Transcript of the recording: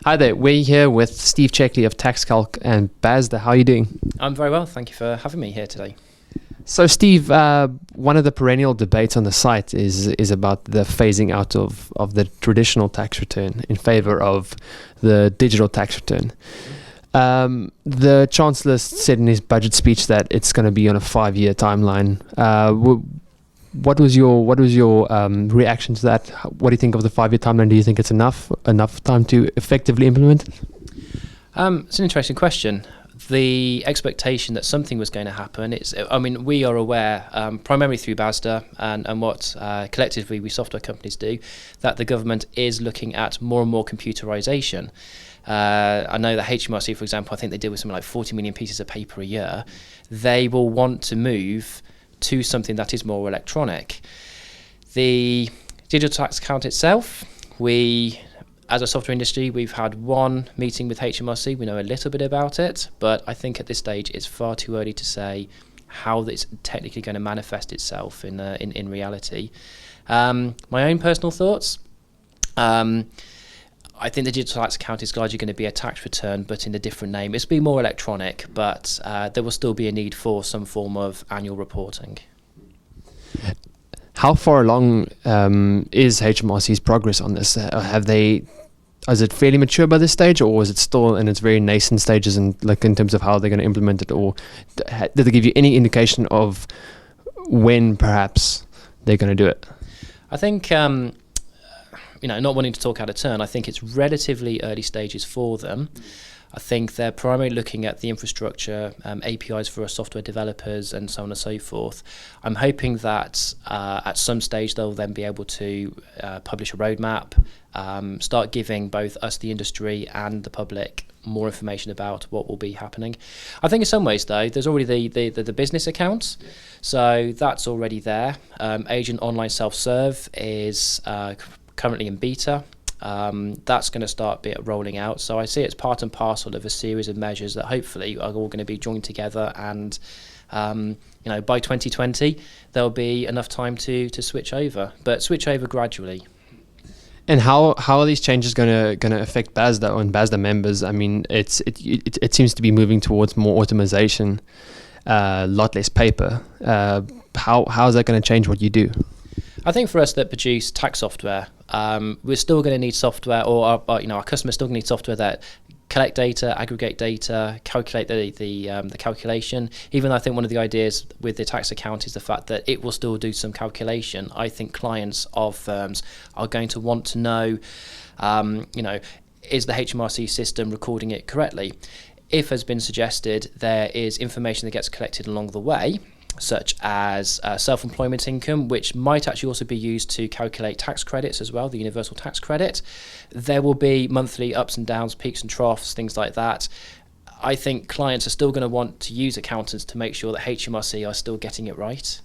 Hi there, we're here with Steve Checkley of TaxCalc and Basda. How are you doing? I'm very well, thank you for having me here today. So Steve, one of the perennial debates on the site is about the phasing out of the traditional tax return in favor of the digital tax return. The Chancellor said in his budget speech that it's going to be on a 5-year timeline. What was your reaction to that? What do you think of the 5-year timeline? Do you think it's enough time to effectively implement it? It's an interesting question. The expectation that something was going to happen, we are aware, primarily through Basda and what collectively we software companies do, that the government is looking at more and more computerisation. I know that HMRC, for example, I think they deal with something like 40 million pieces of paper a year. They will want to move to something that is more electronic. The digital tax account itself, as a software industry, we've had one meeting with HMRC. We know a little bit about it, but I think at this stage it's far too early to say how it's technically going to manifest itself in reality. My own personal thoughts, I think the digital tax account is largely going to be a tax return, but in a different name. It's be more electronic, but there will still be a need for some form of annual reporting. How far along is HMRC's progress on this? Is it fairly mature by this stage, or is it still in its very nascent stages, and in terms of how they're going to implement it, or did they give you any indication of when perhaps they're going to do it? I think, not wanting to talk out of turn, I think it's relatively early stages for them. I think they're primarily looking at the infrastructure, APIs for software developers and so on and so forth. I'm hoping that at some stage they'll then be able to publish a roadmap, start giving both us, the industry, and the public more information about what will be happening. I think in some ways, though, there's already the business accounts, so that's already there. Agent Online Self-Serve is currently in beta. That's going to start rolling out. So I see it's part and parcel of a series of measures that hopefully are all going to be joined together, and by 2020 there'll be enough time to switch over, but switch over gradually. And how are these changes going to affect Basda and Basda members? I mean, it seems to be moving towards more automation, a lot less paper. How is that going to change what you do? I think for us that produce tax software, we're still going to need software, or our customers still going to need software that collect data, aggregate data, calculate the calculation. Even though I think one of the ideas with the tax account is the fact that it will still do some calculation, I think clients of firms are going to want to know, is the HMRC system recording it correctly? If, has been suggested, there is information that gets collected along the way, such as self-employment income, which might actually also be used to calculate tax credits as well, the universal tax credit. There will be monthly ups and downs, peaks and troughs, things like that. I think clients are still going to want to use accountants to make sure that HMRC are still getting it right.